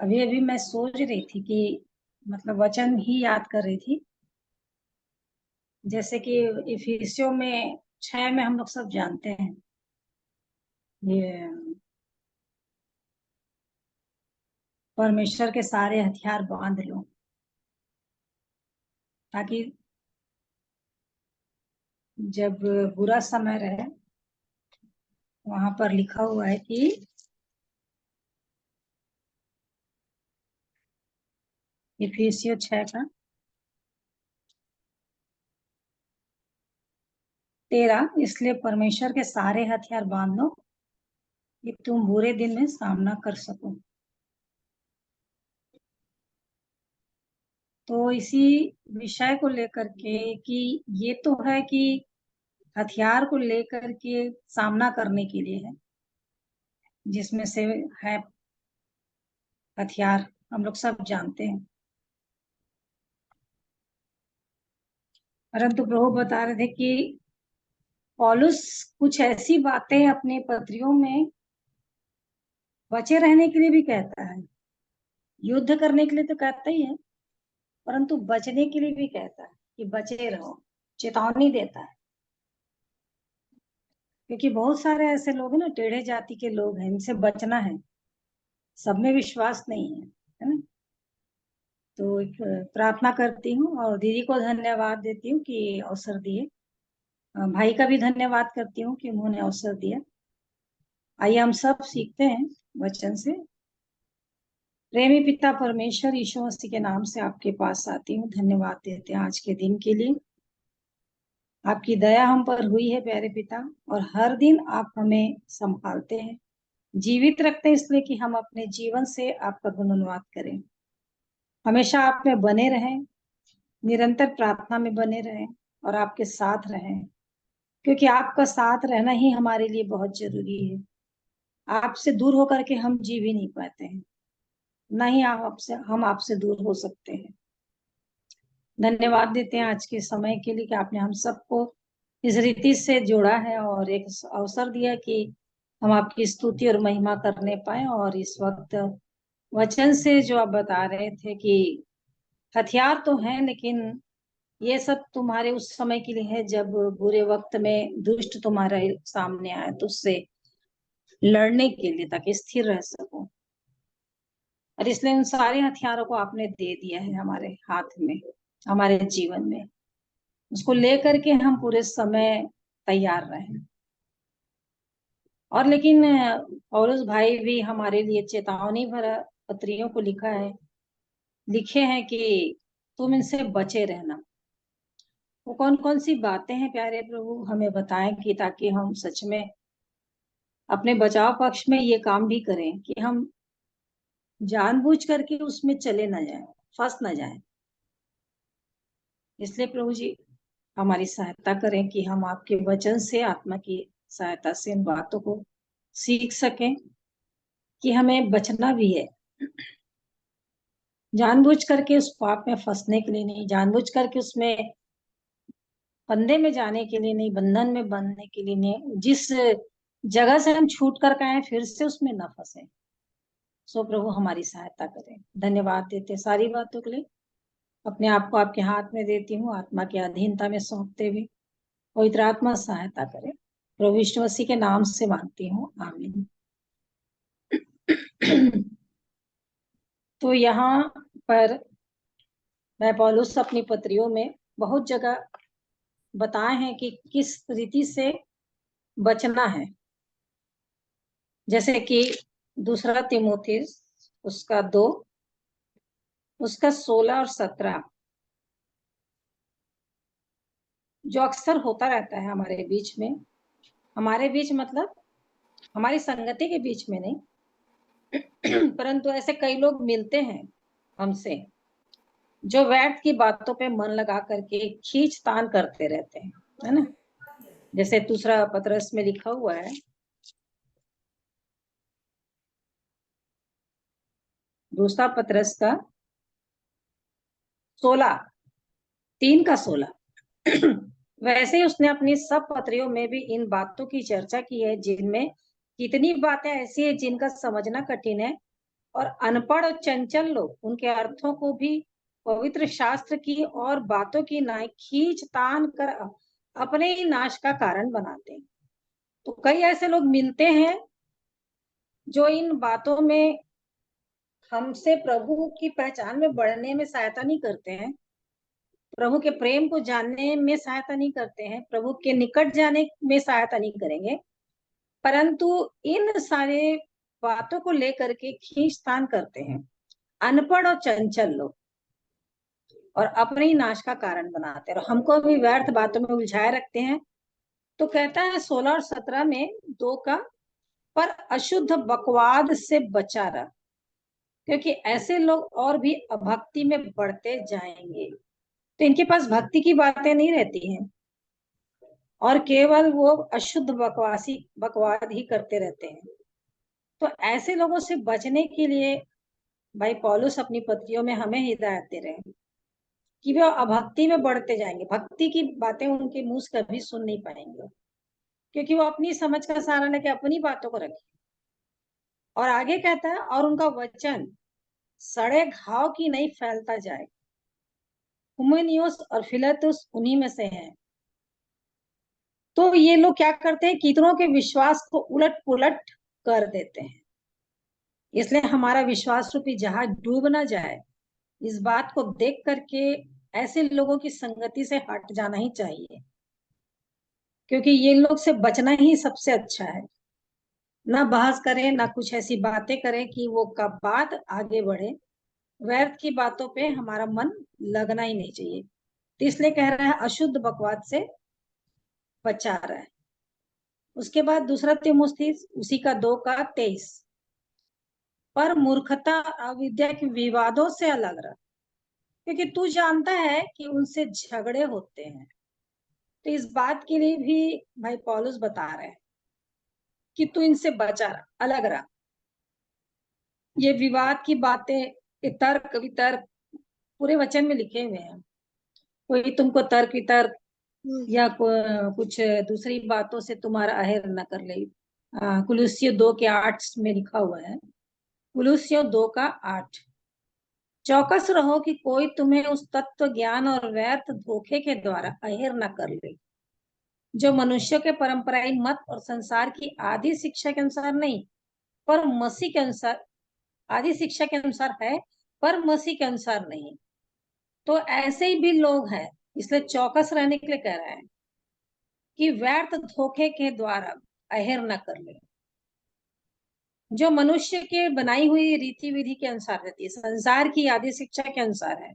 अभी अभी मैं सोच रही थी कि मतलब वचन ही याद कर रही थी। जैसे कि इफिसियों में 6 में हम लोग सब जानते हैं ये परमेश्वर के सारे हथियार बांध लो, ताकि जब बुरा समय रहे। वहां पर लिखा हुआ है कि इफिसियो 6 का 13, इसलिए परमेश्वर के सारे हथियार बांध लो कि तुम बुरे दिन में सामना कर सको। तो इसी विषय को लेकर के कि ये तो है कि हथियार को लेकर के सामना करने के लिए है, जिसमें से है हथियार हम लोग सब जानते हैं। परंतु प्रभु बता रहे थे कि पौलुस कुछ ऐसी बातें अपने पत्रियों में बचे रहने के लिए भी कहता है। युद्ध करने के लिए तो कहता ही है, परंतु बचने के लिए भी कहता है कि बचे रहो, चेतावनी देता है। क्योंकि बहुत सारे ऐसे लोग हैं ना, टेढ़े जाति के लोग हैं, इनसे बचना है। सब में विश्वास नहीं है ना। तो एक प्रार्थना करती हूँ और दीदी को धन्यवाद देती हूँ कि अवसर दिए। भाई का भी धन्यवाद करती हूँ कि उन्होंने अवसर दिया। आइए हम सब सीखते हैं वचन से। प्रेमी पिता परमेश्वर यीशु मसीह के नाम से आपके पास आती हूँ, धन्यवाद देते हैं आज के दिन के लिए। आपकी दया हम पर हुई है प्यारे पिता, और हर दिन आप हमें संभालते हैं, जीवित रखते हैं, इसलिए कि हम अपने जीवन से आपका गुणगान करें। हमेशा आप में बने रहें, निरंतर प्रार्थना में बने रहें और आपके साथ रहें, क्योंकि आपका साथ रहना ही हमारे लिए बहुत जरूरी है। आपसे दूर होकर के हम जी भी नहीं पाते हैं, ना ही हम आपसे दूर हो सकते हैं। धन्यवाद देते हैं आज के समय के लिए कि आपने हम सबको इस रीति से जोड़ा है और एक अवसर दिया कि हम आपकी स्तुति और महिमा करने पाए। और इस वक्त वचन से जो आप बता रहे थे कि हथियार तो हैं, लेकिन ये सब तुम्हारे उस समय के लिए है जब बुरे वक्त में दुष्ट तुम्हारे सामने आए, तो उससे लड़ने के लिए, ताकि स्थिर रह सको। और इसलिए उन सारे हथियारों को आपने दे दिया है हमारे हाथ में, हमारे जीवन में। उसको लेकर के हम पूरे समय तैयार रहें। और लेकिन पौलुस भाई भी हमारे लिए चेतावनी भरा पत्रियों को लिखे हैं कि तुम इनसे बचे रहना। वो कौन कौन सी बातें हैं प्यारे प्रभु, हमें बताएं कि ताकि हम सच में अपने बचाव पक्ष में ये काम भी करें कि हम जानबूझ करके उसमें चले ना जाएं, फंस ना जाएं। इसलिए प्रभु जी हमारी सहायता करें कि हम आपके वचन से, आत्मा की सहायता से इन बातों को सीख सकें कि हमें बचना भी है। जानबूझ करके उस पाप में फंसने के लिए नहीं, जानबूझ करके उसमें फंदे में जाने के लिए नहीं, बंधन में बंधने के लिए नहीं। जिस जगह से हम छूट कर आए फिर से उसमें न फंसे। सो प्रभु हमारी सहायता करें। धन्यवाद देते सारी बातों के लिए। अपने आप को आपके हाथ में देती हूँ, आत्मा की अधीनता में सौंपते हुए पवित्र आत्मा सहायता करे। प्रभु विष्णु मसीह के नाम से मांगती हूँ, आमीन। तो यहाँ पर मैं पौलुस अपनी पत्रियों में बहुत जगह बताए हैं कि किस रीति से बचना है। जैसे कि दूसरा तीमुथियुस उसका 2, उसका 16 और 17, जो अक्सर होता रहता है हमारे बीच मतलब हमारी संगति के बीच में नहीं, परंतु ऐसे कई लोग मिलते हैं हमसे जो व्यर्थ की बातों पे मन लगा करके खींचतान करते रहते हैं, है ना। जैसे दूसरा पत्रस में लिखा हुआ है, दूसरा पत्रस का 16, 3 का 16। वैसे ही उसने अपनी सब पत्रियों में भी इन बातों की चर्चा की है, जिनमें कितनी बातें ऐसी है जिनका समझना कठिन है और अनपढ़ और चंचल लोग उनके अर्थों को भी पवित्र शास्त्र की और बातों की नाई खींच तान कर अपने ही नाश का कारण बनाते हैं। तो कई ऐसे लोग मिलते हैं जो इन बातों में हमसे प्रभु की पहचान में बढ़ने में सहायता नहीं करते हैं, प्रभु के प्रेम को जानने में सहायता नहीं करते हैं, प्रभु के निकट जाने में सहायता नहीं करेंगे, परंतु इन सारे बातों को लेकर के खींचतान करते हैं अनपढ़ और चंचल लोग, और अपने ही नाश का कारण बनाते हैं और हमको भी व्यर्थ बातों में उलझाए रखते हैं। तो कहता है 16 और 17 में 2 का, पर अशुद्ध बकवाद से बचा रह, क्योंकि ऐसे लोग और भी अभक्ति में बढ़ते जाएंगे। तो इनके पास भक्ति की बातें नहीं रहती हैं और केवल वो अशुद्ध बकवाद ही करते रहते हैं। तो ऐसे लोगों से बचने के लिए भाई पौलुस अपनी पत्रियों में हमें हिदायत दे रहे हैं कि वे अभक्ति में बढ़ते जाएंगे, भक्ति की बातें उनके मुंह से कभी सुन नहीं पाएंगे, क्योंकि वो अपनी समझ का सहारा लेके अपनी बातों को रखे। और आगे कहता है, और उनका वचन सड़े घाव की नहीं फैलता जाए। हुमेनियोस और फिलेतुस उन्हीं में से हैं। तो ये लोग क्या करते हैं, कितनों के विश्वास को उलट पुलट कर देते हैं। इसलिए हमारा विश्वास रूपी जहाज डूब ना जाए, इस बात को देख करके ऐसे लोगों की संगति से हट जाना ही चाहिए, क्योंकि ये लोग से बचना ही सबसे अच्छा है। ना बहस करें, ना कुछ ऐसी बातें करें कि वो कब बात आगे बढ़े। व्यर्थ की बातों पे हमारा मन लगना ही नहीं चाहिए। तो इसलिए कह रहा है अशुद्ध बकवाद से बचा रहा है। उसके बाद दूसरा तीमुथियुस उसी का 2 का 23, पर मूर्खता अविद्या के विवादों से अलग रह, क्योंकि तू जानता है कि उनसे झगड़े होते हैं। तो इस बात के लिए भी भाई पौलुस बता रहे हैं कि तू इनसे बचा रहा, अलग रहा। ये विवाद की बातें, तर्क वितर्क पूरे वचन में लिखे हुए हैं। कोई तुमको तर्क वितर्क या कुछ दूसरी बातों से तुम्हारा अहेर न कर ले। कुलुस्सियों 2 के 8 में लिखा हुआ है, कुलुस्सियों 2 का 8, चौकस रहो कि कोई तुम्हें उस तत्व ज्ञान और व्यर्थ धोखे के द्वारा अहेर न कर ले, जो मनुष्य के परंपराई मत और संसार की आदि शिक्षा के अनुसार नहीं, पर मसीह के अनुसार, आदि शिक्षा के अनुसार है पर मसीह के अनुसार नहीं। तो ऐसे ही भी लोग हैं, इसलिए चौकस रहने के लिए कह रहा है कि व्यर्थ धोखे के द्वारा अहेर न कर ले, जो मनुष्य के बनाई हुई रीति विधि के अनुसार रहती है, संसार की आदि शिक्षा के अनुसार है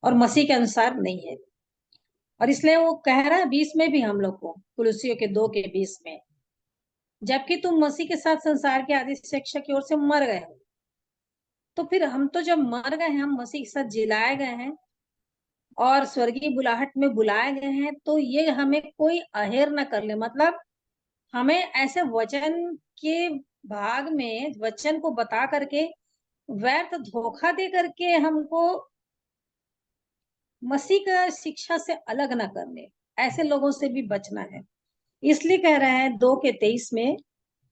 और मसीह के अनुसार नहीं है। और इसलिए वो कह रहा है 20 में भी हम लोग को, कुलुस्सियों के 2 के 20 में, जबकि तुम मसीह के साथ संसार की आदि शिक्षा की ओर से मर गए हो। तो फिर हम तो जब मर गए हैं, हम मसीह के साथ जिलाए गए हैं और स्वर्गीय बुलाहट में बुलाए गए हैं, तो ये हमें कोई अहेर न कर ले। मतलब हमें ऐसे वचन के भाग में वचन को बता करके व्यर्थ धोखा दे करके हमको मसीह का शिक्षा से अलग न करने, ऐसे लोगों से भी बचना है। इसलिए कह रहे हैं 2 के 23 में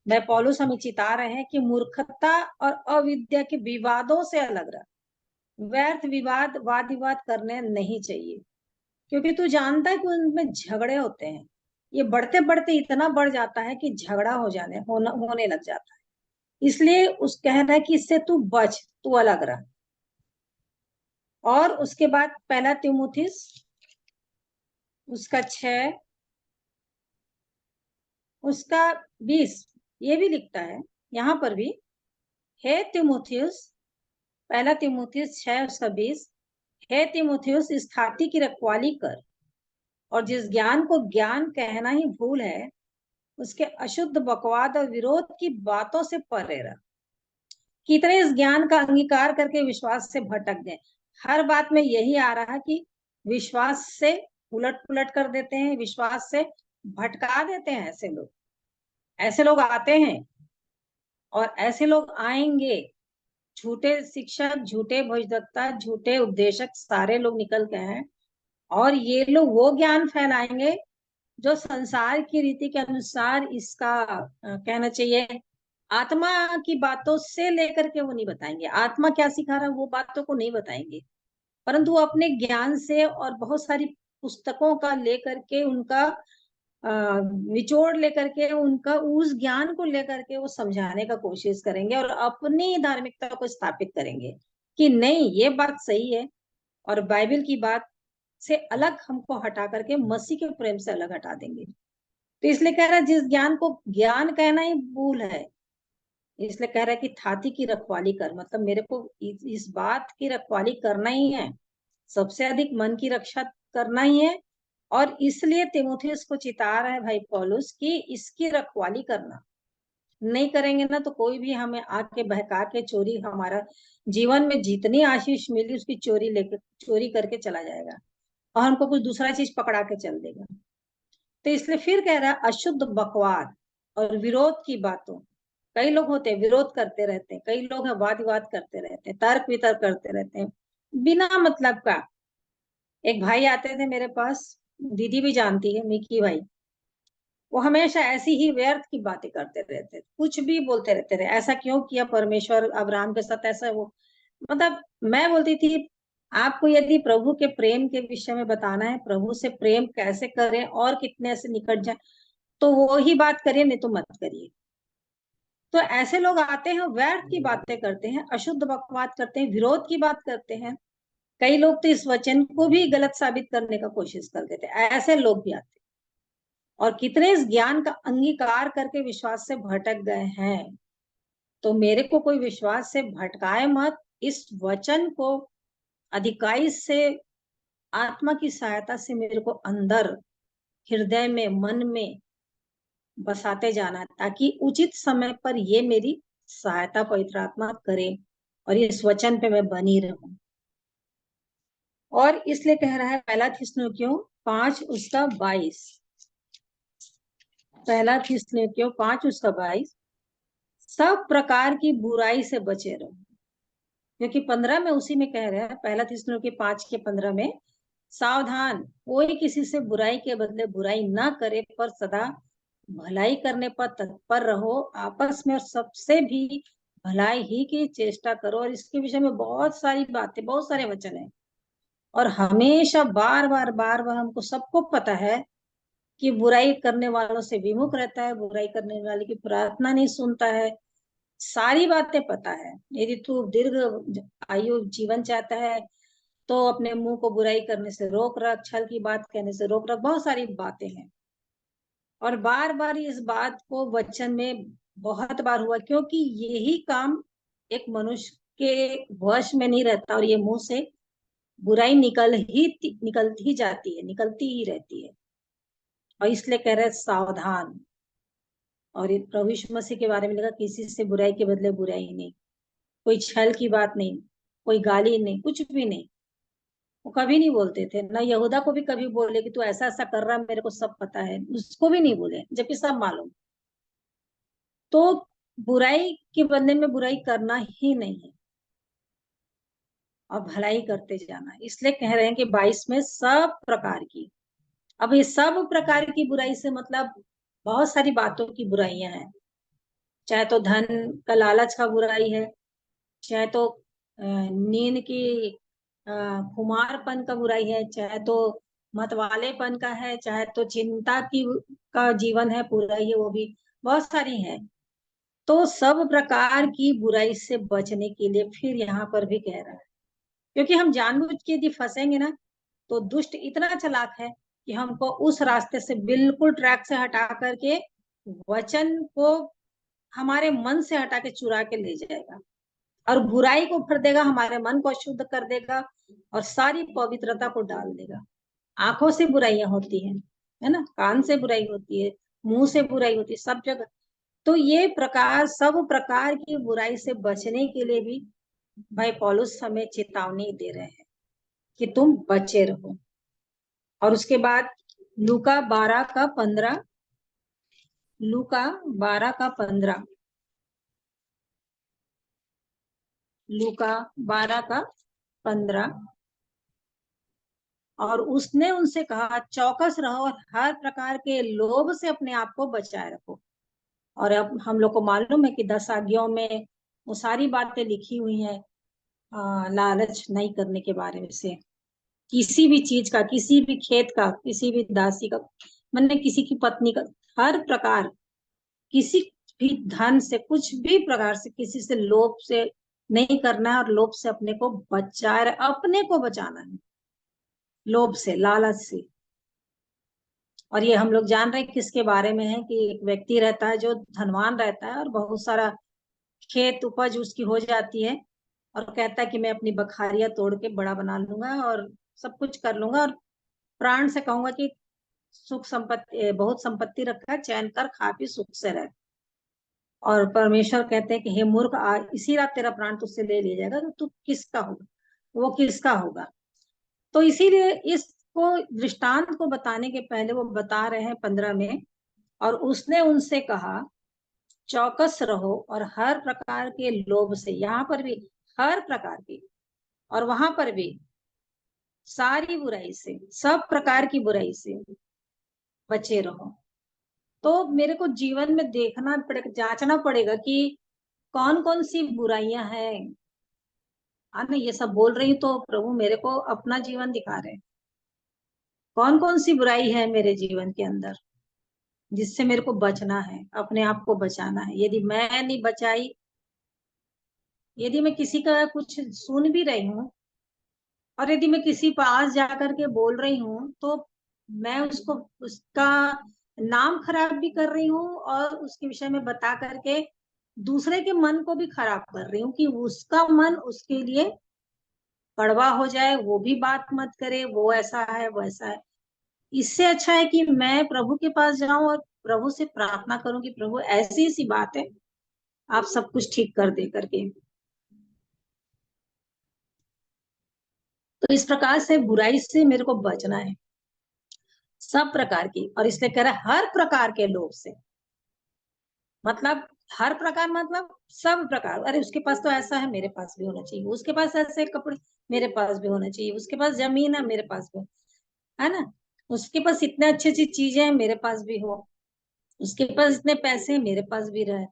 मैं पौलुस हमें चिता रहे हैं कि मूर्खता और अविद्या के विवादों से अलग रह। व्यर्थ विवाद वाद विवाद करने नहीं चाहिए, क्योंकि तू जानता है कि उनमें झगड़े होते हैं। ये बढ़ते बढ़ते इतना बढ़ जाता है कि झगड़ा होने लग जाता है। इसलिए उस कह रहा है कि इससे तू बच, तू अलग रह। और उसके बाद पहला तीमुथियुस उसका 6 उसका 20 ये भी लिखता है यहाँ पर भी, हे तीमुथियुस, पहला तीमुथियुस 6 उसका 20, हे तीमुथियुस इस थाती की रखवाली कर, और जिस ज्ञान को ज्ञान कहना ही भूल है, उसके अशुद्ध बकवाद और विरोध की बातों से परे रह। कितने इस ज्ञान का अंगीकार करके विश्वास से भटक गए। हर बात में यही आ रहा है कि विश्वास से उलट पुलट कर देते हैं, विश्वास से भटका देते हैं। ऐसे लोग आते हैं और ऐसे लोग आएंगे। झूठे शिक्षक, झूठे भविष्यवक्ता, झूठे उपदेशक सारे लोग निकल गए हैं, और ये लोग वो ज्ञान फैलाएंगे जो संसार की रीति के अनुसार इसका कहना चाहिए आत्मा की बातों से लेकर के वो नहीं बताएंगे, आत्मा क्या सिखा रहा है वो बातों को नहीं बताएंगे, परंतु वो अपने ज्ञान से और बहुत सारी पुस्तकों का लेकर के उनका निचोड़ लेकर के उनका उस ज्ञान को लेकर के वो समझाने का कोशिश करेंगे और अपनी धार्मिकता को स्थापित करेंगे कि नहीं ये बात सही है, और बाइबल की बात से अलग हमको हटा करके मसीह के प्रेम से अलग हटा देंगे। तो इसलिए कह रहा है जिस ज्ञान को ज्ञान कहना ही भूल है, इसलिए कह रहा है कि थाती की रखवाली कर, मतलब मेरे को इस बात की रखवाली करना ही है, सबसे अधिक मन की रक्षा करना ही है। और इसलिए तीमुथियुस को चिता रहा है भाई पौलुस कि इसकी रखवाली करना, नहीं करेंगे ना तो कोई भी हमें आके बहका के चोरी, हमारा जीवन में जितनी आशीष मिली उसकी चोरी लेके चोरी करके चला जाएगा और हमको कुछ दूसरा चीज पकड़ा के चल देगा। तो इसलिए फिर कह रहा है अशुद्ध बकवाद और विरोध की बातों, कई लोग होते हैं विरोध करते रहते हैं, कई लोग हैं वाद विवाद करते रहते हैं, तर्क वितर्क करते रहते हैं बिना मतलब का। एक भाई आते थे मेरे पास, दीदी भी जानती है, मिकी भाई, वो हमेशा ऐसी ही व्यर्थ की बातें करते रहते थे, कुछ भी बोलते रहते थे, ऐसा क्यों किया परमेश्वर अब्राहम के साथ, ऐसा वो, मतलब मैं बोलती थी आपको यदि प्रभु के प्रेम के विषय में बताना है, प्रभु से प्रेम कैसे करें और कितने से निकट जाए, तो वो ही बात करिए, नहीं तो मत करिए। तो ऐसे लोग आते हैं व्यर्थ की बातें करते हैं, अशुद्ध बकवाद करते हैं, विरोध की बात करते हैं, कई लोग तो इस वचन को भी गलत साबित करने का कोशिश कर देते हैं, ऐसे लोग भी आते हैं। और कितने इस ज्ञान का अंगीकार करके विश्वास से भटक गए हैं। तो मेरे को कोई विश्वास से भटकाए मत, इस वचन को अधिकाई से आत्मा की सहायता से मेरे को अंदर हृदय में मन में बसाते जाना, ताकि उचित समय पर ये मेरी सहायता पवित्र आत्मा करे और इस वचन पे मैं बनी रहूं। और इसलिए कह रहा है पहला थिस्सलुनीकियों 5 उसका 22, पहला थिस्सलुनीकियों 5 उसका 22, सब प्रकार की बुराई से बचे रहो। क्योंकि 15 में उसी में कह रहे हैं, पहला थिस्सलुनीकियों 5 के 15 में, सावधान कोई किसी से बुराई के बदले बुराई ना करे, पर सदा भलाई करने पर तत्पर रहो, आपस में और सबसे भी भलाई ही की चेष्टा करो। और इसके विषय में बहुत सारी बातें, बहुत सारे वचन है, और हमेशा बार बार बार बार हमको सबको पता है कि बुराई करने वालों से विमुख रहता है, बुराई करने वाले की प्रार्थना नहीं सुनता है, सारी बातें पता है। यदि तू दीर्घ आयु जीवन चाहता है तो अपने मुंह को बुराई करने से रोक रख, छल की बात कहने से रोक रख, बहुत सारी बातें हैं। और बार बार इस बात को वचन में बहुत बार हुआ, क्योंकि यही काम एक मनुष्य के वश में नहीं रहता, और ये मुंह से बुराई निकलती ही जाती है, निकलती ही रहती है। और इसलिए कह रहे सावधान। और ये प्रभु यीशु मसीह के बारे में लिखा, किसी से बुराई के बदले बुराई नहीं, कोई छल की बात नहीं, कोई गाली नहीं, कुछ भी नहीं। वो कभी नहीं बोलते थे ना, यहूदा को भी कभी बोले कि तू ऐसा ऐसा कर रहा है, मेरे को सब पता है, उसको भी नहीं बोले, जबकि सब मालूम। तो बुराई के बदले में बुराई करना ही नहीं है और भलाई करते जाना है। इसलिए कह रहे हैं कि 22 में सब प्रकार की, अब ये सब प्रकार की बुराई से मतलब बहुत सारी बातों की बुराइयां हैं, चाहे तो धन का लालच का बुराई है, चाहे तो नींद की खुमारपन का बुराई है, चाहे तो मतवालेपन का है, चाहे तो चिंता की का जीवन है बुराई है, वो भी बहुत सारी है। तो सब प्रकार की बुराई से बचने के लिए फिर यहाँ पर भी कह रहा है, क्योंकि हम जानबूझ के यदि फंसेंगे ना, तो दुष्ट इतना चालाक है कि हमको उस रास्ते से बिल्कुल ट्रैक से हटा करके वचन को हमारे मन से हटा के चुरा के ले जाएगा और बुराई को भर देगा, हमारे मन को अशुद्ध कर देगा और सारी पवित्रता को डाल देगा। आंखों से बुराइयां होती है ना, कान से बुराई होती है, मुंह से बुराई होती है, सब जगह। तो ये प्रकार, सब प्रकार की बुराई से बचने के लिए भी भाई पौलुस हमें चेतावनी दे रहे हैं कि तुम बचे रहो। और उसके बाद लूका 12 का 15, लूका 12 का 15, लूका 12 का 15, और उसने उनसे कहा चौकस रहो और हर प्रकार के लोभ से अपने आप को बचाए रखो। और अब हम लोग को मालूम है कि 10 आज्ञाओं में वो सारी बातें लिखी हुई हैं, लालच नहीं करने के बारे में से, किसी भी चीज का, किसी भी खेत का, किसी भी दासी का, मैंने किसी की पत्नी का, हर प्रकार, किसी भी धन से, कुछ भी प्रकार से किसी से लोभ से नहीं करना है, और लोभ से अपने को अपने को बचाना है, लोभ से, लालच से। और ये हम लोग जान रहे हैं किसके बारे में है, कि एक व्यक्ति रहता है जो धनवान रहता है और बहुत सारा खेत उपज उसकी हो जाती है, और कहता है कि मैं अपनी बखारियां तोड़ के बड़ा बना लूंगा और सब कुछ कर लूंगा, और प्राण से कहूंगा कि सुख संपत्ति, बहुत संपत्ति रखा है, चैन कर, खा पी सुख से रह। और परमेश्वर कहते हैं कि हे मूर्ख, इसी रात तेरा प्राण तुझसे ले लिया जाएगा, तो तू किसका होगा, वो किसका होगा। तो इसीलिए इसको दृष्टांत को बताने के पहले वो बता रहे हैं 15 में, और उसने उनसे कहा, चौकस रहो और हर प्रकार के लोभ से, यहाँ पर भी हर प्रकार की, और वहां पर भी सारी बुराई से, सब प्रकार की बुराई से बचे रहो। तो मेरे को जीवन में देखना पड़ेगा, जांचना पड़ेगा कि कौन कौन सी बुराइयां हैं। हाँ, मैं ये सब बोल रही हूँ तो प्रभु मेरे को अपना जीवन दिखा रहे हैं, कौन कौन सी बुराई है मेरे जीवन के अंदर, जिससे मेरे को बचना है, अपने आप को बचाना है। यदि मैं नहीं बचाई, यदि मैं किसी का कुछ सुन भी रही हूँ, और यदि मैं किसी पास जाकर के बोल रही हूँ, तो मैं उसको, उसका नाम खराब भी कर रही हूँ, और उसके विषय में बता करके दूसरे के मन को भी खराब कर रही हूँ, कि उसका मन उसके लिए कड़वा हो जाए, वो भी बात मत करे, वो ऐसा है वैसा है। इससे अच्छा है कि मैं प्रभु के पास जाऊं और प्रभु से प्रार्थना करूं कि प्रभु ऐसी सी बात है, आप सब कुछ ठीक कर दे करके। तो इस प्रकार से बुराई से मेरे को बचना है, सब प्रकार की, और इसलिए कह रहा है हर प्रकार के लोग से। मतलब हर प्रकार, मतलब सब प्रकार। अरे उसके पास तो ऐसा है, मेरे पास भी होना चाहिए, उसके पास ऐसे कपड़े, मेरे पास भी होना चाहिए, उसके पास जमीन है, मेरे पास भी, है ना, उसके पास इतने अच्छी अच्छी चीजें हैं, मेरे पास भी हो, उसके पास इतने पैसे हैं, मेरे पास भी रहे,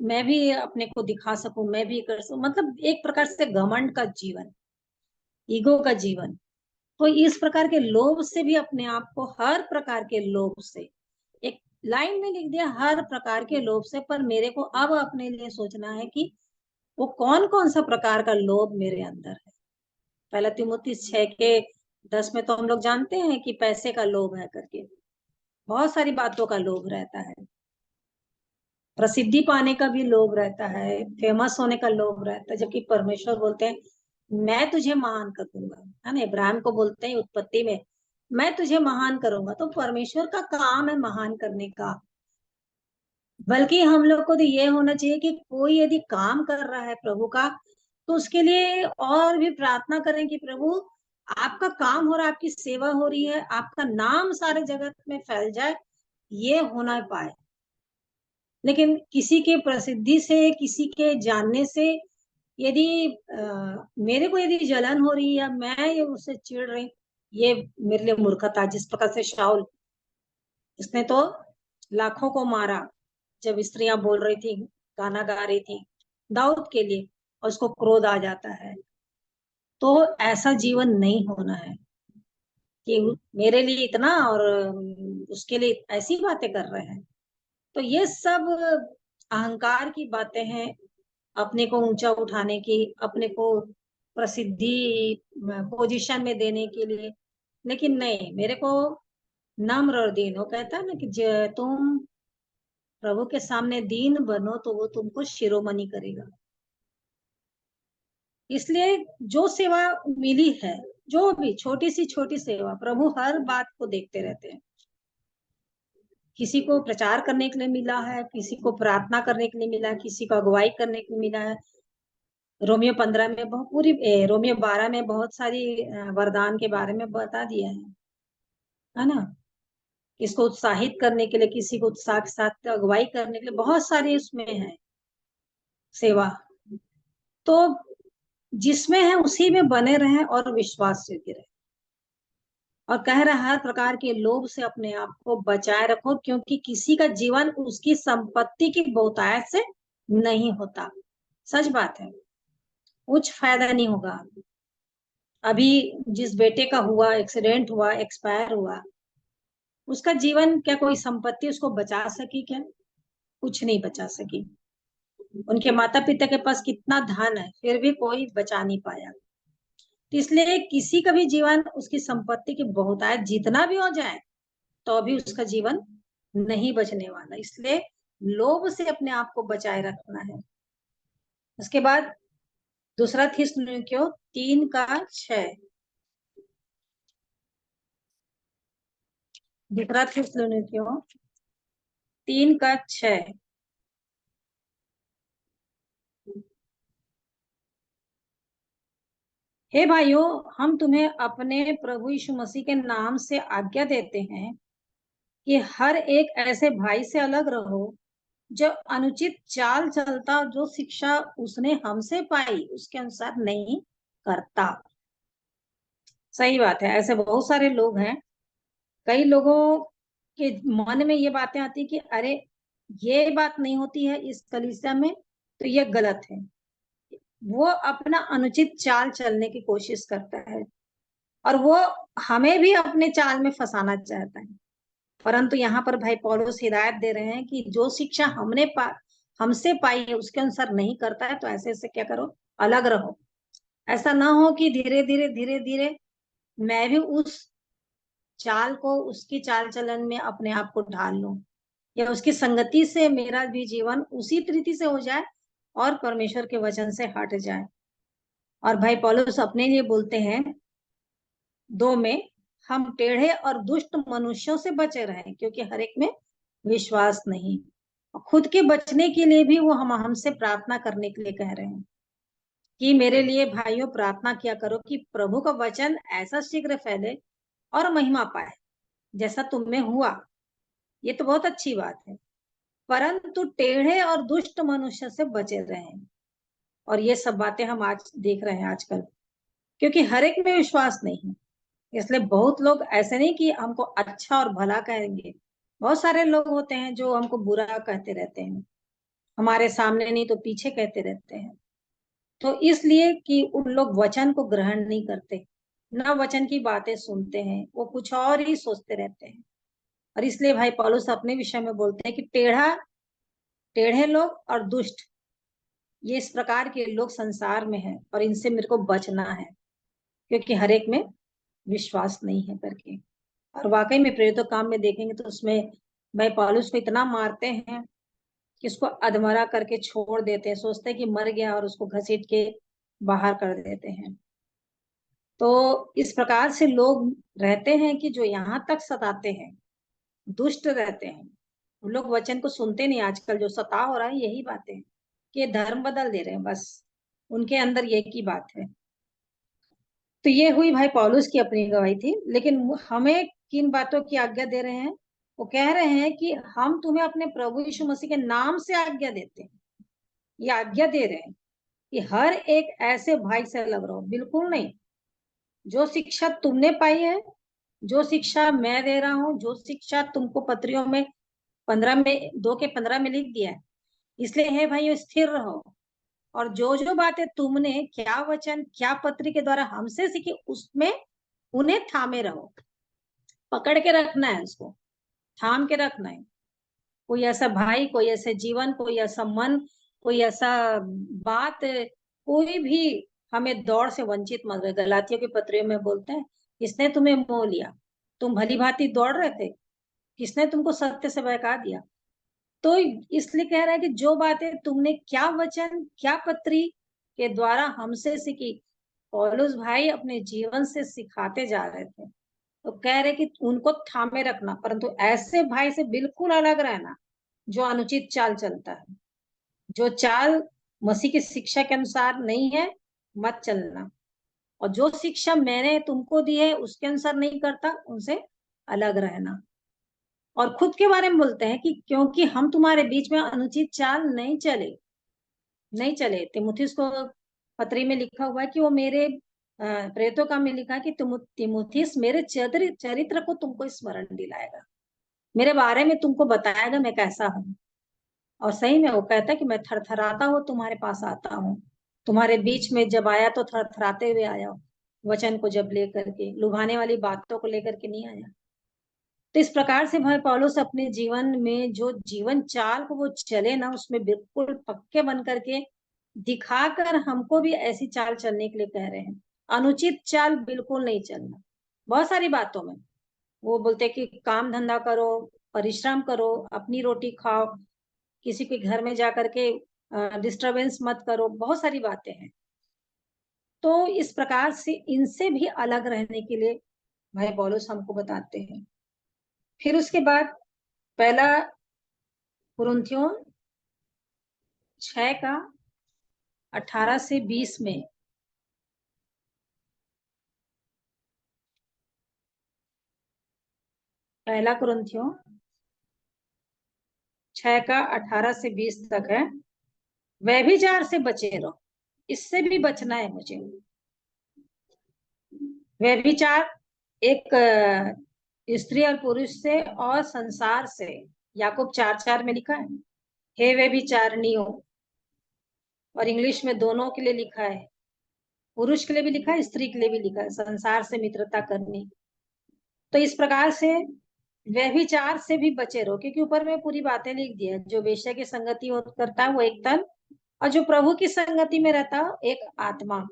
मैं भी अपने को दिखा सकूं, मैं भी कर सकूं, मतलब एक प्रकार से घमंड का जीवन, ईगो का जीवन। तो इस प्रकार के लोभ से भी अपने आप को, हर प्रकार के लोभ से, एक लाइन में लिख दिया, हर प्रकार के लोभ से। पर मेरे को अब अपने लिए सोचना है कि वो कौन कौन सा प्रकार का लोभ मेरे अंदर है। पहला तिमुथी 6:10 में तो हम लोग जानते हैं कि पैसे का लोभ है करके, बहुत सारी बातों का लोभ रहता है, प्रसिद्धि पाने का भी लोभ रहता है, फेमस होने का लोभ रहता है, जबकि परमेश्वर बोलते हैं मैं तुझे महान कर दूंगा, है ना। इब्राहिम को बोलते हैं उत्पत्ति में, मैं तुझे महान करूंगा। तो परमेश्वर का काम है महान करने का। बल्कि हम लोग को तो ये होना चाहिए कि कोई यदि काम कर रहा है प्रभु का, तो उसके लिए और भी प्रार्थना करें कि प्रभु आपका काम हो रहा है, आपकी सेवा हो रही है, आपका नाम सारे जगत में फैल जाए, ये होना पाए। लेकिन किसी के प्रसिद्धि से, किसी के जानने से यदि मेरे को यदि जलन हो रही है, या मैं ये उससे चिढ़ रही, ये मेरे लिए मूर्खता। जिस प्रकार से शाऊल, इसने तो लाखों को मारा, जब स्त्रियां बोल रही थी, गाना गा रही थी दाऊद के लिए, और उसको क्रोध आ जाता है। तो ऐसा जीवन नहीं होना है कि मेरे लिए इतना और उसके लिए ऐसी बातें कर रहे हैं। तो ये सब अहंकार की बातें हैं, अपने को ऊंचा उठाने की, अपने को प्रसिद्धि पोजीशन में देने के लिए। लेकिन नहीं, मेरे को नम्र और दीन, वो कहता है ना कि तुम प्रभु के सामने दीन बनो तो वो तुमको शिरोमणि करेगा। इसलिए जो सेवा मिली है, जो भी छोटी सी सेवा, प्रभु हर बात को देखते रहते हैं। किसी को प्रचार करने के लिए मिला है, किसी को प्रार्थना करने के लिए मिला है, किसी को अगुवाई करने के लिए मिला है। रोमियो 15 में बहुत पूरी रोमियो 12 में बहुत सारी वरदान के बारे में बता दिया है ना। किसको उत्साहित करने के लिए, किसी को उत्साह के साथ अगुवाई करने के लिए, बहुत सारी उसमें है सेवा। तो जिसमें है उसी में बने रहें और विश्वास योग्य रहे। और कह रहा है हर प्रकार के लोभ से अपने आप को बचाए रखो, क्योंकि किसी का जीवन उसकी संपत्ति की बहुतायत से नहीं होता। सच बात है, कुछ फायदा नहीं होगा। अभी जिस बेटे का हुआ, एक्सीडेंट हुआ, एक्सपायर हुआ, उसका जीवन क्या कोई संपत्ति उसको बचा सकी क्या? कुछ नहीं बचा सकी। उनके माता पिता के पास कितना धन है, फिर भी कोई बचा नहीं पाया। तो इसलिए किसी का भी जीवन उसकी संपत्ति की बहुतायत जितना भी हो जाए तो भी उसका जीवन नहीं बचने वाला। इसलिए लोभ से अपने आप को बचाए रखना है। उसके बाद दूसरा थिस्सलुनीकियों 3:6। दूसरा थिस्सलुनीकियों 3:6। हे भाइयों, हम तुम्हें अपने प्रभु यीशु मसीह के नाम से आज्ञा देते हैं कि हर एक ऐसे भाई से अलग रहो जो अनुचित चाल चलता, जो शिक्षा उसने हमसे पाई उसके अनुसार नहीं करता। सही बात है, ऐसे बहुत सारे लोग हैं। कई लोगों के मन में ये बातें आती कि अरे ये बात नहीं होती है इस कलीसिया में, तो ये गलत है। वो अपना अनुचित चाल चलने की कोशिश करता है और वो हमें भी अपने चाल में फंसाना चाहता है। परंतु यहाँ पर भाई पौलुस हिदायत दे रहे हैं कि जो शिक्षा हमसे पाई है उसके अनुसार नहीं करता है, तो ऐसे से क्या करो, अलग रहो। ऐसा ना हो कि धीरे धीरे मैं भी उस चाल को, उसकी चाल चलन में अपने आप को ढाल लूं, या उसकी संगति से मेरा भी जीवन उसी तरीके से हो जाए और परमेश्वर के वचन से हट जाए। और भाई पौलुस अपने लिए बोलते हैं 2 में, हम टेढ़े और दुष्ट मनुष्यों से बचे रहें, क्योंकि हर एक में विश्वास नहीं। खुद के बचने के लिए भी वो हमसे प्रार्थना करने के लिए कह रहे हैं कि मेरे लिए भाइयों प्रार्थना किया करो कि प्रभु का वचन ऐसा शीघ्र फैले और महिमा पाए जैसा तुम में हुआ। ये तो बहुत अच्छी बात है, परंतु टेढ़े और दुष्ट मनुष्य से बचे रहें। और ये सब बातें हम आज देख रहे हैं आजकल, क्योंकि हर एक में विश्वास नहीं है। इसलिए बहुत लोग ऐसे नहीं कि हमको अच्छा और भला कहेंगे, बहुत सारे लोग होते हैं जो हमको बुरा कहते रहते हैं, हमारे सामने नहीं तो पीछे कहते रहते हैं। तो इसलिए कि उन लोग वचन को ग्रहण नहीं करते, ना वचन की बातें सुनते हैं, वो कुछ और ही सोचते रहते हैं। और इसलिए भाई पौलुस अपने विषय में बोलते हैं कि टेढ़े लोग और दुष्ट, ये इस प्रकार के लोग संसार में हैं और इनसे मेरे को बचना है, क्योंकि हर एक में विश्वास नहीं है करके। और वाकई में प्रेरितों काम में देखेंगे तो उसमें भाई पौलुस को इतना मारते हैं कि उसको अधमरा करके छोड़ देते हैं, सोचते हैं कि मर गया और उसको घसीट के बाहर कर देते हैं। तो इस प्रकार से लोग रहते हैं कि जो यहाँ तक सताते हैं, दुष्ट रहते हैं। वो लोग वचन को सुनते नहीं। आजकल जो सता हो रहा है यही बातें कि ये धर्म बदल दे रहे हैं, बस उनके अंदर ये की बात है। तो ये हुई भाई पौलुस की अपनी गवाही थी। लेकिन हमें किन बातों की आज्ञा दे रहे हैं? वो कह रहे हैं कि हम तुम्हें अपने प्रभु यीशु मसीह के नाम से आज्ञा देते हैं। ये आज्ञा दे रहे हैं कि हर एक ऐसे भाई से अलग रहो। बिल्कुल नहीं, जो शिक्षा तुमने पाई है, जो शिक्षा मैं दे रहा हूँ, जो शिक्षा तुमको पत्रियों में 2 के 15 में लिख दिया है, इसलिए है भाई स्थिर रहो। और जो जो बातें तुमने क्या वचन क्या पत्री के द्वारा हमसे सीखी उसमें उन्हें थामे रहो। पकड़ के रखना है, उसको थाम के रखना है। कोई ऐसा भाई, कोई ऐसे जीवन, कोई ऐसा मन, कोई ऐसा बात, कोई भी हमें दौड़ से वंचित मत रहे। गलातियों के पत्रियों में बोलते हैं, किसने तुम्हें मोह लिया? तुम भली भांति दौड़ रहे थे, किसने तुमको सत्य से बहका दिया? तो इसलिए कह रहा है कि जो बातें तुमने क्या वचन क्या पत्री के द्वारा हमसे सीखी, पौलुस भाई अपने जीवन से सिखाते जा रहे थे। तो कह रहे कि उनको थामे रखना, परंतु ऐसे भाई से बिल्कुल अलग रहना जो अनुचित चाल चलता है, जो चाल मसीह की शिक्षा के अनुसार नहीं है, मत चलना। और जो शिक्षा मैंने तुमको दी है उसके अनुसार नहीं करता, उनसे अलग रहना। और खुद के बारे में बोलते हैं कि क्योंकि हम तुम्हारे बीच में अनुचित चाल नहीं चले। तीमुथियुस को पत्री में लिखा हुआ है कि वो मेरे प्रेरितों का में लिखा कि तिमुथियुस मेरे चरित्र को तुमको स्मरण दिलाएगा, मेरे बारे में तुमको बताएगा मैं कैसा हूँ। और सही में वो कहता है कि मैं थरथराता हुआ तुम्हारे पास आता हूँ। तुम्हारे बीच में जब आया तो थरथराते हुए आया, वचन को जब लेकर के, लुभाने वाली बातों को लेकर के नहीं आया। तो इस प्रकार से भाई पौलुस अपने जीवन में जो जीवन चाल को वो चले ना, उसमें बिल्कुल पक्के बन करके दिखाकर हमको भी ऐसी चाल चलने के लिए कह रहे हैं। अनुचित चाल बिल्कुल नहीं चलना। बहुत सारी बातों में वो बोलते कि काम धंधा करो, परिश्रम करो, अपनी रोटी खाओ, किसी के घर में जाकर के डिस्टरबेंस मत करो, बहुत सारी बातें हैं। तो इस प्रकार से इनसे भी अलग रहने के लिए भाई पौलुस हमको बताते हैं। फिर उसके बाद पहला कुरिन्थियों 6 का 18 से 20 में, पहला कुरिन्थियों 6 का 18 से 20 तक है। व्यभिचार से बचे रहो, इससे भी बचना है मुझे। व्यभिचार एक स्त्री और पुरुष से और संसार से, याकूब 4:4 में लिखा है, हे व्यभिचारिणियों, और इंग्लिश में दोनों के लिए लिखा है, पुरुष के लिए भी लिखा है, स्त्री के लिए भी लिखा है, संसार से मित्रता करनी। तो इस प्रकार से व्यभिचार से भी बचे रहो, क्योंकि ऊपर में पूरी बातें लिख दी है। जो वेश्या की संगति करता है वो एक तन, और जो प्रभु की संगति में रहता है एक आत्मा।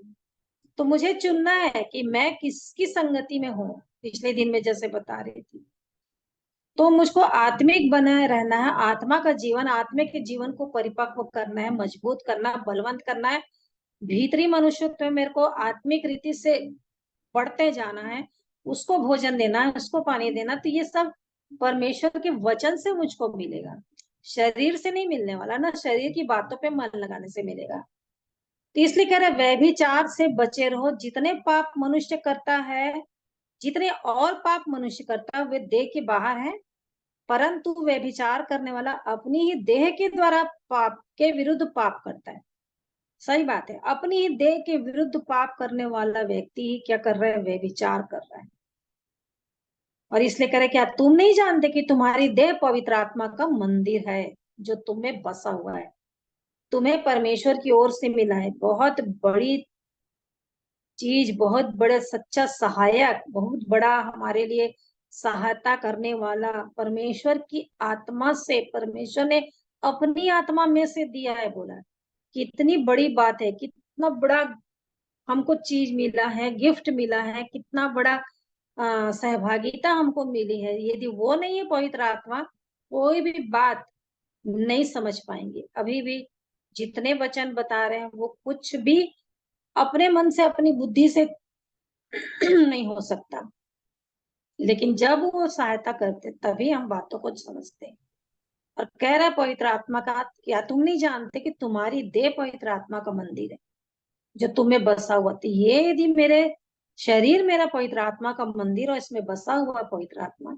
तो मुझे चुनना है कि मैं किसकी संगति में हूँ। पिछले दिन में जैसे बता रही थी, तो मुझको आत्मिक बनाए रहना है। आत्मा का जीवन, आत्मिक के जीवन को परिपक्व करना है, मजबूत करना, बलवंत करना है। भीतरी मनुष्यत्व में मेरे को आत्मिक रीति से बढ़ते जाना है, उसको भोजन देना है, उसको पानी देना। तो ये सब परमेश्वर के वचन से मुझको मिलेगा, शरीर से नहीं मिलने वाला ना, शरीर की बातों पे मन लगाने से मिलेगा। तो इसलिए कह रहे व्यभिचार से बचे रहो। जितने पाप मनुष्य करता है, जितने और पाप मनुष्य करता है, वे देह के बाहर है, परंतु व्यभिचार करने वाला अपनी ही देह के द्वारा पाप के विरुद्ध पाप करता है। सही बात है, अपनी ही देह के विरुद्ध पाप करने वाला व्यक्ति ही क्या कर रहा है, व्यभिचार कर रहा है। और इसलिए करे, क्या तुम नहीं जानते कि तुम्हारी देह पवित्र आत्मा का मंदिर है, जो तुम्हें बसा हुआ है, तुम्हें परमेश्वर की ओर से मिला है। बहुत बड़ी चीज, बहुत बड़ा सच्चा सहायक, बहुत बड़ा हमारे लिए सहायता करने वाला परमेश्वर की आत्मा से, परमेश्वर ने अपनी आत्मा में से दिया है। बोला कितनी बड़ी बात है, कितना बड़ा हमको चीज मिला है, गिफ्ट मिला है, कितना बड़ा सहभागिता हमको मिली है। यदि वो नहीं है पवित्र आत्मा, कोई भी बात नहीं समझ पाएंगे। अभी भी जितने वचन बता रहे हैं वो कुछ भी अपने मन से, अपनी बुद्धि से नहीं हो सकता, लेकिन जब वो सहायता करते तभी हम बातों को समझते हैं। और कह रहा है पवित्र आत्मा का, क्या तुम नहीं जानते कि तुम्हारी देह पवित्र आत्मा का मंदिर है, जो तुम्हें बसा हुआ। तो ये यदि मेरे शरीर मेरा पवित्र आत्मा का मंदिर और इसमें बसा हुआ पवित्र आत्मा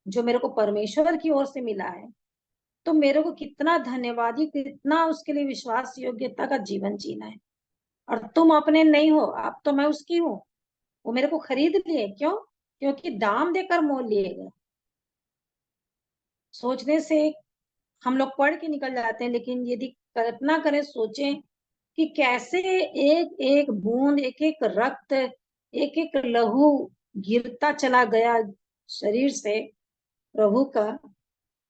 जो मेरे को परमेश्वर की ओर से मिला है, तो मेरे को कितना धन्यवादी, कितना उसके लिए विश्वास योग्यता का जीवन जीना है। और तुम अपने नहीं हो, अब तो मैं उसकी हूँ। वो मेरे को खरीद लिए, क्यों? क्योंकि दाम देकर मोल लिए गए। सोचने से हम लोग पढ़ के निकल जाते हैं, लेकिन यदि कल्पना करें, सोचें कि कैसे एक एक बूंद, एक एक रक्त, एक एक लहू गिरता चला गया शरीर से प्रभु का,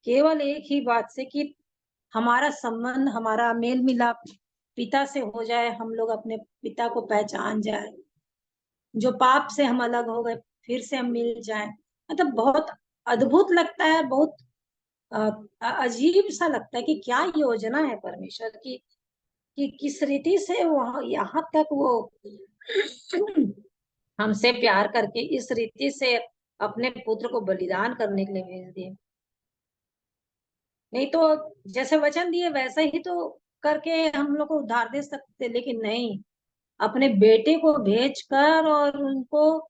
केवल एक ही बात से कि हमारा संबंध, हमारा मेल मिलाप पिता से हो जाए, हम लोग अपने पिता को पहचान जाए, जो पाप से हम अलग हो गए फिर से हम मिल जाए। मतलब बहुत अद्भुत लगता है, बहुत अजीब सा लगता है कि क्या योजना है परमेश्वर की, कि किस रीति से वह यहाँ तक वो हमसे प्यार करके इस रीति से अपने पुत्र को बलिदान करने के लिए भेज दिए। नहीं तो जैसे वचन दिए वैसे ही तो करके हम लोग को उद्धार दे सकते, लेकिन नहीं, अपने बेटे को भेजकर और उनको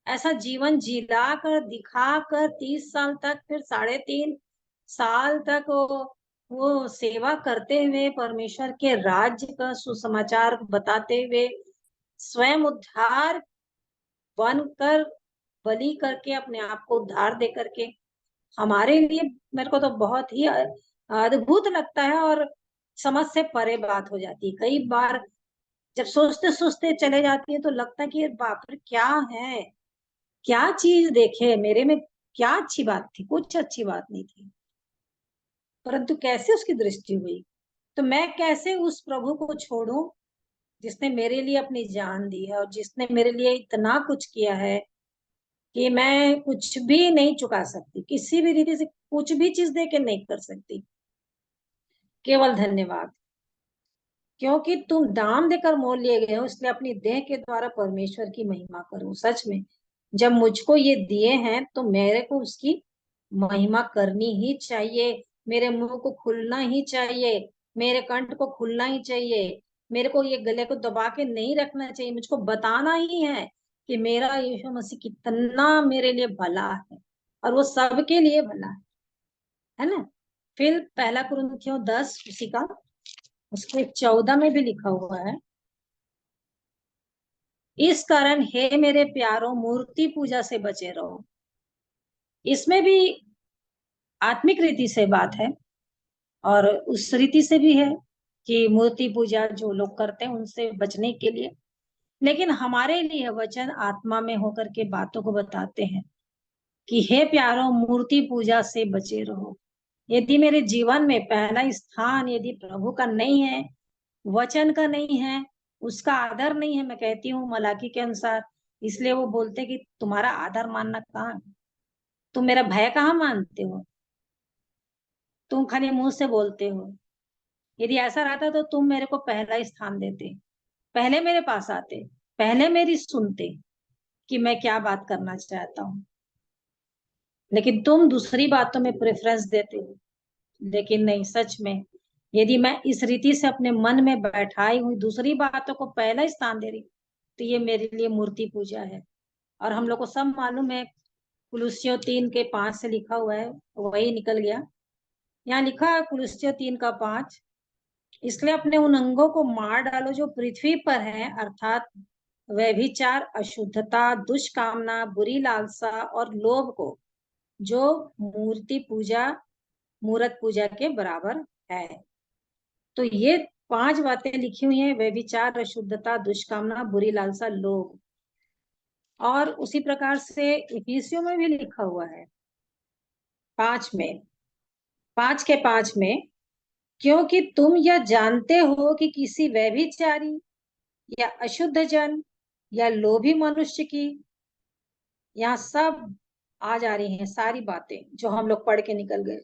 ऐसा जीवन जिला कर, दिखा कर, 30 साल तक, फिर 3.5 साल तक वो सेवा करते हुए, परमेश्वर के राज्य का सुसमाचार बताते हुए, स्वयं उद्धार बनकर, बलि करके, अपने आप को उद्धार दे करके हमारे लिए, मेरे को तो बहुत ही अद्भुत लगता है और समझ से परे बात हो जाती है। कई बार जब सोचते सोचते चले जाती है तो लगता है कि ये बाप रे क्या है, क्या चीज देखे मेरे में, क्या अच्छी बात थी, कुछ अच्छी बात नहीं थी, परंतु कैसे उसकी दृष्टि हुई। तो मैं कैसे उस प्रभु को छोड़ूं जिसने मेरे लिए अपनी जान दी है और जिसने मेरे लिए इतना कुछ किया है कि मैं कुछ भी नहीं चुका सकती, किसी भी रीति से कुछ भी चीज दे के नहीं कर सकती, केवल धन्यवाद। क्योंकि तुम दाम देकर मोल लिए गए हो, इसलिए अपनी देह के द्वारा परमेश्वर की महिमा करो। सच में जब मुझको ये दिए हैं तो मेरे को उसकी महिमा करनी ही चाहिए, मेरे मुंह को खुलना ही चाहिए, मेरे कंठ को खुलना ही चाहिए, मेरे को ये गले को दबा के नहीं रखना चाहिए, मुझको बताना ही है कि मेरा यीशु मसीह कितना मेरे लिए भला है और वो सबके लिए भला है ना। फिर पहला कुरिन्थियों 10 उसी का, उसके 14 में भी लिखा हुआ है, इस कारण हे मेरे प्यारों मूर्ति पूजा से बचे रहो। इसमें भी आत्मिक रीति से बात है और उस रीति से भी है कि मूर्ति पूजा जो लोग करते हैं उनसे बचने के लिए, लेकिन हमारे लिए वचन आत्मा में होकर के बातों को बताते हैं कि हे प्यारों मूर्ति पूजा से बचे रहो। यदि मेरे जीवन में पहला स्थान यदि प्रभु का नहीं है, वचन का नहीं है, उसका आदर नहीं है, मैं कहती हूँ मलाकी के अनुसार, इसलिए वो बोलते कि तुम्हारा आदर मानना कहाँ है? तुम मेरा भय कहाँ मानते हो? तुम खाली मुंह से बोलते हो। यदि ऐसा रहता तो तुम मेरे को पहला स्थान देते, पहले मेरे पास आते, पहले मेरी सुनते कि मैं क्या बात करना चाहता हूँ, लेकिन तुम दूसरी बातों में प्रेफरेंस देते हो। लेकिन नहीं, सच में यदि मैं इस रीति से अपने मन में बैठाई हुई दूसरी बातों को पहला स्थान दे रही तो ये मेरे लिए मूर्ति पूजा है। और हम लोग को सब मालूम है, कुलुस्सियों 3:5 से लिखा हुआ है, वही निकल गया। यहाँ लिखा है कुलुस्सियों 3:5, इसलिए अपने उन अंगों को मार डालो जो पृथ्वी पर है, अर्थात व्यभिचार, अशुद्धता, दुष्कामना, बुरी लालसा और लोभ को, जो मूर्ति पूजा, मूर्त पूजा के बराबर है। तो ये 5 बातें लिखी हुई हैं, व्यभिचार, अशुद्धता, दुष्कामना, बुरी लालसा, लोभ। और उसी प्रकार से इफिसियों में भी लिखा हुआ है 5 में, 5:5 में, क्योंकि तुम यह जानते हो कि किसी व्यभिचारी या अशुद्ध जन या लोभी मनुष्य की, यहाँ सब आ जा रही हैं सारी बातें जो हम लोग पढ़ के निकल गए,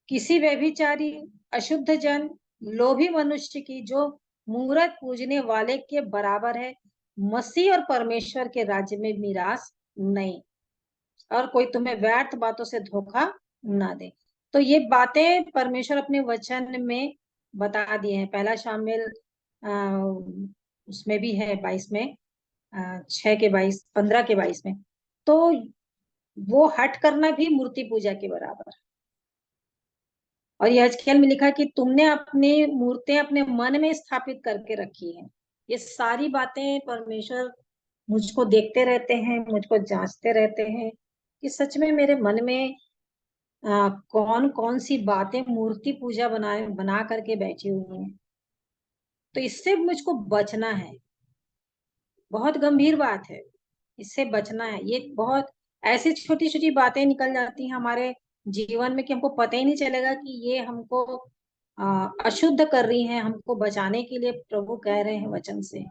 किसी व्यभिचारी, अशुद्ध जन, लोभी मनुष्य की, जो मूरत पूजने वाले के बराबर है, मसीह और परमेश्वर के राज्य में मिरास नहीं। और कोई तुम्हें व्यर्थ बातों से धोखा ना दे। तो ये बातें परमेश्वर अपने वचन में बता दिए हैं। पहला शामिल उसमें भी है 22 में, 6:22, 15:22 में। तो वो हट करना भी मूर्ति पूजा के बराबर। और यहेजकेल में लिखा कि तुमने अपनी मूर्तें अपने मन में स्थापित करके रखी हैं। ये सारी बातें परमेश्वर मुझको देखते रहते हैं, मुझको जांचते रहते हैं कि सच में मेरे मन में कौन कौन सी बातें मूर्ति पूजा बना करके बैठी हुई हैं। तो इससे मुझको बचना है, बहुत गंभीर बात है, इससे बचना है। ये बहुत ऐसी छोटी छोटी बातें निकल जाती हैं हमारे जीवन में कि हमको पता ही नहीं चलेगा कि ये हमको अशुद्ध कर रही हैं। हमको बचाने के लिए प्रभु कह रहे हैं वचन से।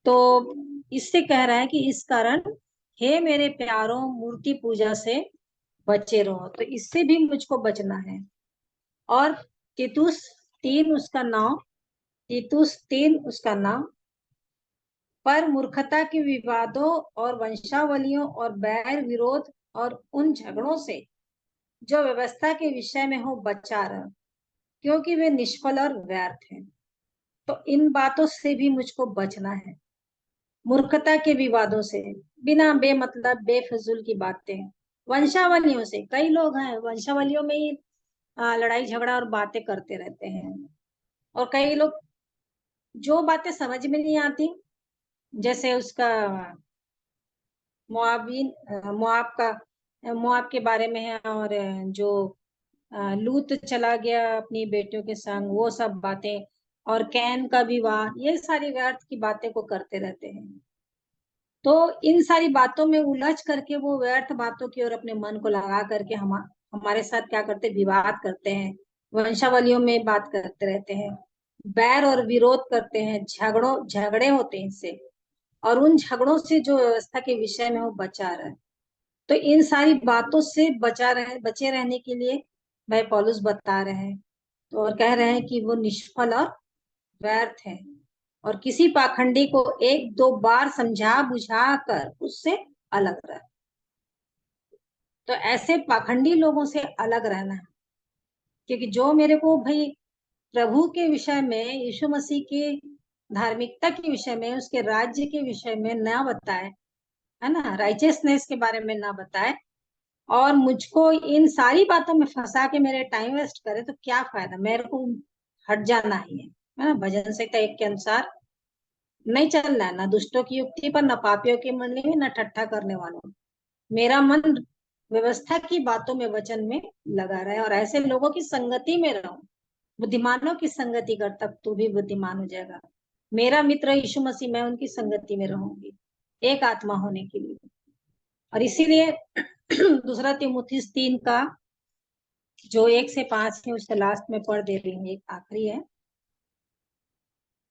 तो इससे कह रहा है कि इस कारण हे मेरे प्यारों मूर्ति पूजा से बचे रहो। तो इससे भी मुझको बचना है। और तीतुस 3 उसका नाम, तीतुस 3 उसका नाम, पर मूर्खता के विवादों और वंशावलियों और बैर विरोध और उन झगड़ों से जो व्यवस्था के विषय में हो बचा रह, क्योंकि वे निष्फल और व्यर्थ हैं। तो इन बातों से भी मुझको बचना है, मूर्खता के विवादों से, बिना बेमतलब बेफजूल की बातें, वंशावलियों से। कई लोग हैं वंशावलियों में ही लड़ाई झगड़ा और बातें करते रहते हैं। और कई लोग जो बातें समझ में नहीं आती, जैसे उसका मुआविन मुआब का मुआब के बारे में है, और जो लूत चला गया अपनी बेटियों के संग, वो सब बातें, और कैन का विवाह, ये सारी व्यर्थ की बातें को करते रहते हैं। तो इन सारी बातों में उलझ करके वो व्यर्थ बातों की ओर अपने मन को लगा करके हमारे साथ क्या करते, विवाद करते हैं, वंशावलियों में बात करते रहते हैं, बैर और विरोध करते हैं, झगड़े होते हैं इनसे, और उन झगड़ों से जो व्यवस्था के विषय में वो बचा रहे। तो इन सारी बातों से बचे रहने के लिए भाई पौलुस बता रहे हैं, तो और कह रहे हैं कि वो निष्फल और व्यर्थ है, और किसी पाखंडी को एक दो बार समझा बुझा कर उससे अलग रहे। तो ऐसे पाखंडी लोगों से अलग रहना है, क्योंकि जो मेरे को भाई प्रभु के विषय में, यीशु मसीह की धार्मिकता के विषय में, उसके राज्य के विषय में ना बताए, है ना, राइचियसनेस के बारे में ना बताए, और मुझको इन सारी बातों में फंसा के मेरे टाइम वेस्ट करे, तो क्या फायदा, मेरे को हट जाना ही है ना। भजन संहिता 1 के अनुसार नहीं चलना है, ना दुष्टों की युक्ति पर, न पापियों की मंडली में, न ठट्ठा करने वालों। मेरा मन व्यवस्था की बातों में, वचन में लगा रहा है, और ऐसे लोगों की संगति में रहूं। बुद्धिमानों की संगति कर, तब तू भी बुद्धिमान हो जाएगा। मेरा मित्र यीशु मसीह, मैं उनकी संगति में रहूंगी, एक आत्मा होने के लिए। और इसीलिए दूसरा तीमुथियुस 3 का जो 1 से 5 है, उससे लास्ट में पढ़ दे रही हूँ, एक आखिरी है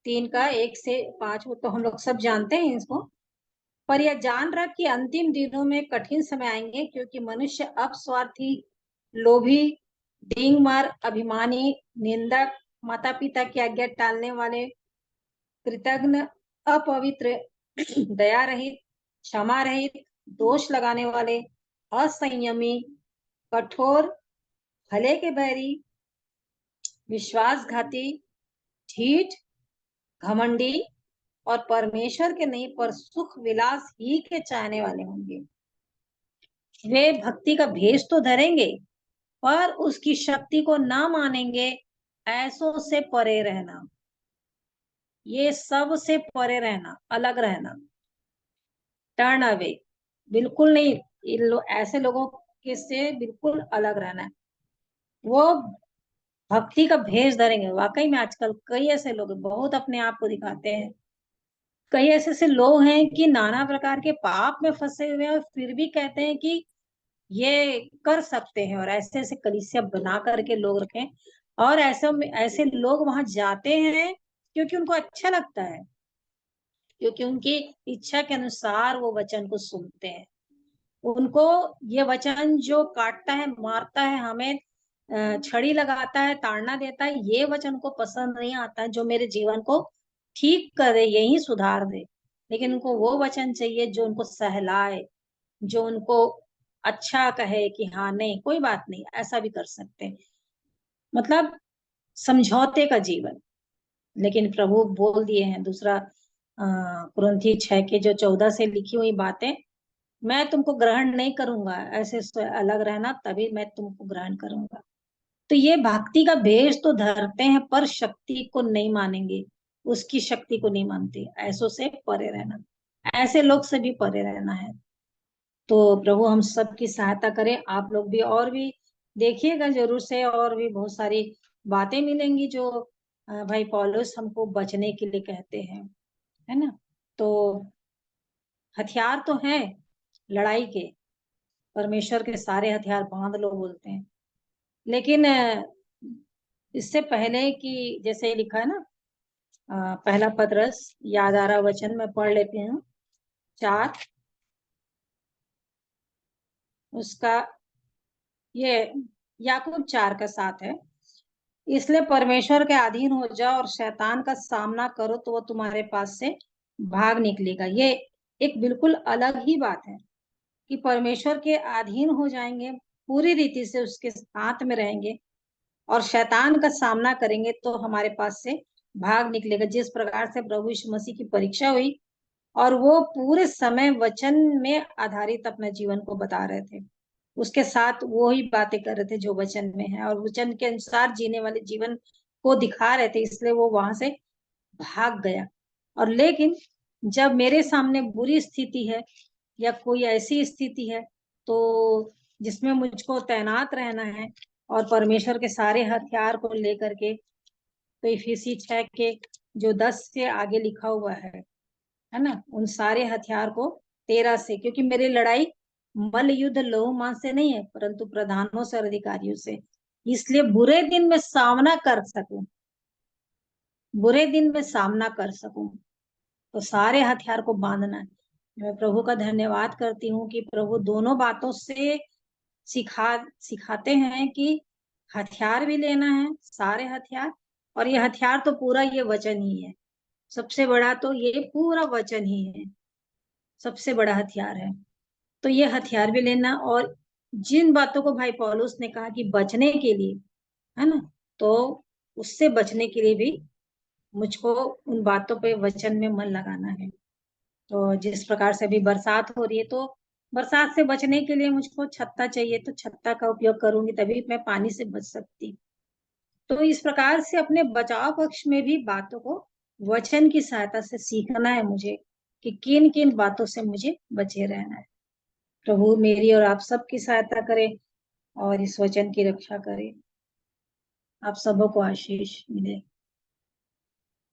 3 का 1 से 5, वो तो हम लोग सब जानते हैं इसको। पर यह जान रख कि अंतिम दिनों में कठिन समय आएंगे, क्योंकि मनुष्य अपस्वार्थी, लोभी, डींगमार, अभिमानी, निंदक, माता पिता की आज्ञा टालने वाले, कृतज्ञ, अपवित्र, दया रहित, क्षमा रहित, दोष लगाने वाले, असंयमी, कठोर, भले के बैरी, विश्वासघाती, ढीठ, घमंडी, और परमेश्वर के नहीं पर सुख विलास ही के चाहने वाले होंगे। वे भक्ति का भेष तो धरेंगे, पर उसकी शक्ति को ना मानेंगे। ऐसों से परे रहना, ये सब से परे रहना, अलग रहना, टर्न अवे, बिल्कुल नहीं। ऐसे लोगों के से बिल्कुल अलग रहना है। वो भक्ति का भेष धरेंगे। वाकई में आजकल कई ऐसे लोग बहुत अपने आप को दिखाते हैं। कई ऐसे ऐसे लोग हैं कि नाना प्रकार के पाप में फंसे हुए हैं, और फिर भी कहते हैं कि ये कर सकते हैं, और ऐसे ऐसे कलीसिया बना करके लोग रखें, और ऐसे लोग वहां जाते हैं क्योंकि उनको अच्छा लगता है, क्योंकि उनकी इच्छा के अनुसार वो वचन को सुनते हैं। उनको ये वचन जो काटता है, मारता है, हमें छड़ी लगाता है, ताड़ना देता है, ये वचन को पसंद नहीं आता है, जो मेरे जीवन को ठीक करे, यही सुधार दे। लेकिन उनको वो वचन चाहिए जो उनको सहलाए, जो उनको अच्छा कहे कि हाँ नहीं कोई बात नहीं, ऐसा भी कर सकते हैं, मतलब समझौते का जीवन। लेकिन प्रभु बोल दिए हैं, दूसरा कुरिन्थी 6 के जो 14 से लिखी हुई बातें, मैं तुमको ग्रहण नहीं करूंगा, ऐसे से अलग रहना, तभी मैं तुमको ग्रहण करूंगा। तो ये भक्ति का भेष तो धरते हैं, पर शक्ति को नहीं मानेंगे, उसकी शक्ति को नहीं मानते। ऐसों से परे रहना, ऐसे लोग से भी परे रहना है। तो प्रभु हम सब की सहायता करें। आप लोग भी और भी देखिएगा जरूर से, और भी बहुत सारी बातें मिलेंगी जो भाई पौलुस हमको बचने के लिए कहते हैं, है ना। तो हथियार तो हैं लड़ाई के, परमेश्वर के सारे हथियार बांध लो बोलते हैं। लेकिन इससे पहले कि जैसे लिखा है ना, पहला पतरस, याद आ रहा वचन मैं पढ़ लेती हूँ, 4, उसका ये याकूब 4 का 7 है। इसलिए परमेश्वर के अधीन हो जाओ और शैतान का सामना करो, तो वो तुम्हारे पास से भाग निकलेगा। ये एक बिल्कुल अलग ही बात है कि परमेश्वर के अधीन हो जाएंगे, पूरी रीति से उसके हाथ में रहेंगे, और शैतान का सामना करेंगे, तो हमारे पास से भाग निकलेगा। जिस प्रकार से प्रभु यीशु मसीह की परीक्षा हुई, और वो पूरे समय वचन में आधारित अपने जीवन को बता रहे थे, उसके साथ वो ही बातें कर रहे थे जो वचन में है, और वचन के अनुसार जीने वाले जीवन को दिखा रहे थे, इसलिए वो वहां से भाग गया। और लेकिन जब मेरे सामने बुरी स्थिति है या कोई ऐसी स्थिति है तो जिसमें मुझको तैनात रहना है और परमेश्वर के सारे हथियार को लेकर के, तो इफिसी 6 के जो 10 से आगे लिखा हुआ है ना, उन सारे हथियार को 13 से, क्योंकि मेरी लड़ाई मल्ल युद्ध लहू मांस से नहीं है परंतु प्रधानों से और अधिकारियों से, इसलिए बुरे दिन में सामना कर सकूं तो सारे हथियार को बांधना है। मैं प्रभु का धन्यवाद करती हूँ कि प्रभु दोनों बातों से सिखाते हैं कि हथियार भी लेना है, सारे हथियार। और ये हथियार तो पूरा ये वचन ही है, सबसे बड़ा तो ये पूरा वचन ही है, सबसे बड़ा हथियार है। तो ये हथियार भी लेना, और जिन बातों को भाई पौलुस ने कहा कि बचने के लिए, है ना, तो उससे बचने के लिए भी मुझको उन बातों पे वचन में मन लगाना है। तो जिस प्रकार से अभी बरसात हो रही है, तो बरसात से बचने के लिए मुझको छत्ता चाहिए, तो छत्ता का उपयोग करूंगी तभी मैं पानी से बच सकती। तो इस प्रकार से अपने बचाव पक्ष में भी बातों को वचन की सहायता से सीखना है मुझे कि किन किन बातों से मुझे बचे रहना है। प्रभु मेरी और आप सबकी सहायता करे और इस वचन की रक्षा करे। आप सबों को आशीष मिले।